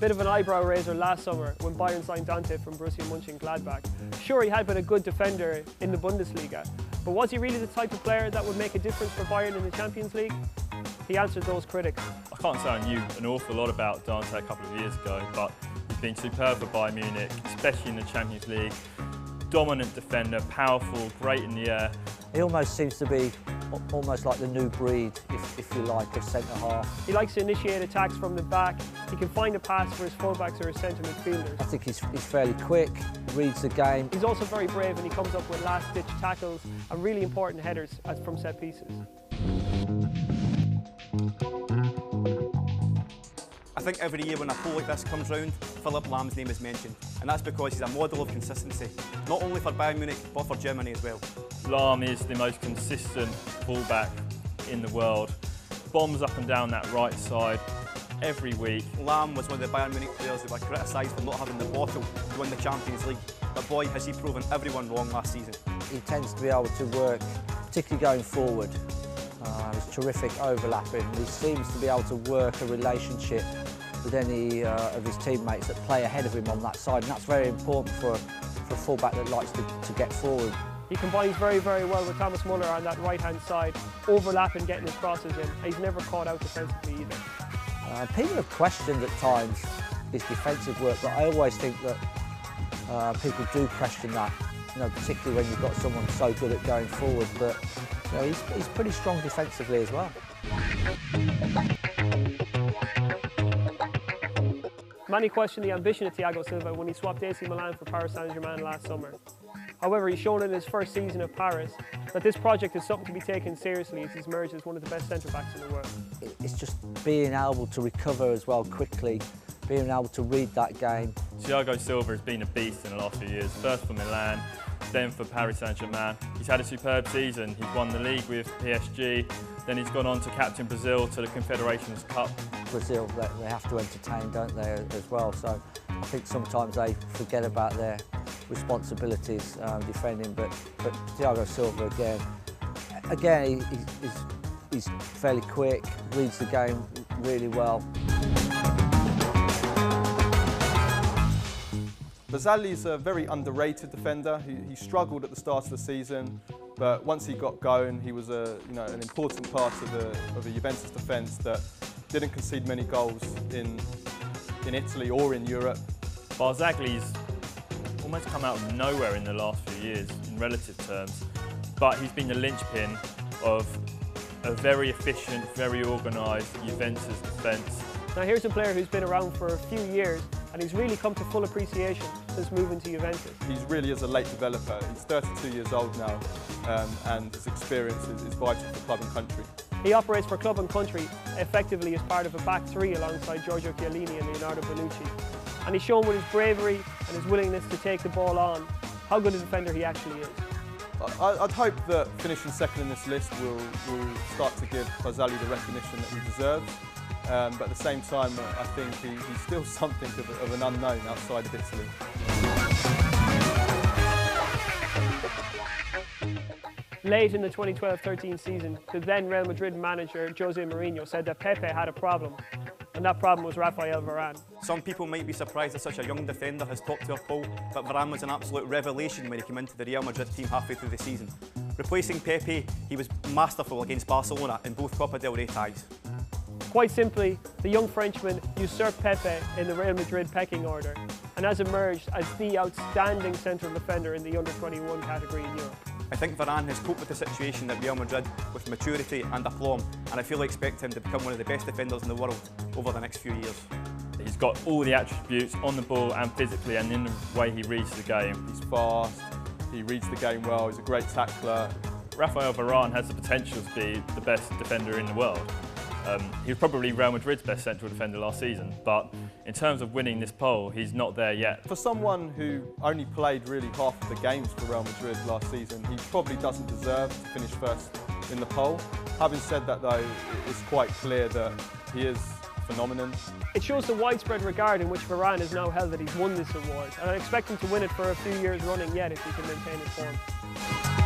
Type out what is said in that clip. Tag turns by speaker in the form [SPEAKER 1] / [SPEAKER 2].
[SPEAKER 1] Bit of an eyebrow raiser last summer when Bayern signed Dante from Borussia Mönchengladbach. Sure, he had been a good defender in the Bundesliga, but was he really the type of player that would make a difference for Bayern in the Champions League? He answered those critics.
[SPEAKER 2] I can't say I knew an awful lot about Dante a couple of years ago, but he's been superb for Bayern Munich, especially in the Champions League. Dominant defender, powerful, great in the air.
[SPEAKER 3] He almost seems to be almost like the new breed, if you like, of centre-half.
[SPEAKER 1] He likes to initiate attacks from the back. He can find a pass for his fullbacks or his centre midfielders.
[SPEAKER 3] I think he's fairly quick, reads the game.
[SPEAKER 1] He's also very brave and he comes up with last-ditch tackles and really important headers from set pieces.
[SPEAKER 4] I think every year when a poll like this comes round, Philipp Lahm's name is mentioned, and that's because he's a model of consistency, not only for Bayern Munich, but for Germany as well.
[SPEAKER 2] Lahm is the most consistent fullback in the world. Bombs up and down that right side every week.
[SPEAKER 4] Lahm was one of the Bayern Munich players who were criticised for not having the bottle to win the Champions League, but boy has he proven everyone wrong last season.
[SPEAKER 3] He tends to be able to work, particularly going forward. He's terrific overlapping. He seems to be able to work a relationship with any of his teammates that play ahead of him on that side, and that's very important for a fullback that likes to get forward.
[SPEAKER 1] He combines very, very well with Thomas Muller on that right-hand side, overlapping, getting his crosses in. He's never caught out defensively either.
[SPEAKER 3] People have questioned at times his defensive work, but I always think that people do question that, particularly when you've got someone so good at going forward. But he's pretty strong defensively as well.
[SPEAKER 1] Many questioned the ambition of Thiago Silva when he swapped AC Milan for Paris Saint-Germain last summer. However, he's shown in his first season at Paris that this project is something to be taken seriously as he's emerged as one of the best centre-backs in the world.
[SPEAKER 3] It's just being able to recover as well quickly, being able to read that game.
[SPEAKER 2] Thiago Silva has been a beast in the last few years, first for Milan, then for Paris Saint-Germain. He's had a superb season. He's won the league with PSG, then he's gone on to captain Brazil to the Confederations Cup.
[SPEAKER 3] Brazil, they have to entertain, don't they, as well? So I think sometimes they forget about their responsibilities defending, but Thiago Silva again he's fairly quick, reads the game really well.
[SPEAKER 5] Barzagli's a very underrated defender. He struggled at the start of the season, but once he got going, he was an important part of the Juventus defence that didn't concede many goals in Italy or in Europe.
[SPEAKER 2] Barzagli's almost come out of nowhere in the last few years in relative terms, but he's been the linchpin of a very efficient, very organised Juventus defence.
[SPEAKER 1] Now here's a player who's been around for a few years and he's really come to full appreciation since moving to Juventus.
[SPEAKER 5] He really is a late developer. He's 32 years old now and his experience is vital for club and country.
[SPEAKER 1] He operates for club and country effectively as part of a back three alongside Giorgio Chiellini and Leonardo Bonucci. And he's shown with his bravery and his willingness to take the ball on how good a defender he actually is.
[SPEAKER 5] I'd hope that finishing second in this list will start to give Barzagli the recognition that he deserves. But at the same time, I think he's still something of an unknown outside of Italy.
[SPEAKER 1] Late in the 2012-13 season, the then Real Madrid manager Jose Mourinho said that Pepe had a problem, and that problem was Rafael Varane.
[SPEAKER 4] Some people might be surprised that such a young defender has topped our poll, but Varane was an absolute revelation when he came into the Real Madrid team halfway through the season. Replacing Pepe, he was masterful against Barcelona in both Copa del Rey ties.
[SPEAKER 1] Quite simply, the young Frenchman usurped Pepe in the Real Madrid pecking order and has emerged as the outstanding central defender in the under-21 category in Europe.
[SPEAKER 4] I think Varane has coped with the situation at Real Madrid with maturity and aplomb, and I fully expect him to become one of the best defenders in the world over the next few years.
[SPEAKER 2] He's got all the attributes on the ball and physically and in the way he reads the game.
[SPEAKER 5] He's fast, he reads the game well, he's a great tackler.
[SPEAKER 2] Rafael Varane has the potential to be the best defender in the world. He was probably Real Madrid's best central defender last season, but in terms of winning this poll, he's not there yet.
[SPEAKER 5] For someone who only played really half of the games for Real Madrid last season, he probably doesn't deserve to finish first in the poll. Having said that though, it's quite clear that he is a phenomenon.
[SPEAKER 1] It shows the widespread regard in which Varane has now held that he's won this award, and I expect him to win it for a few years running yet if he can maintain his form.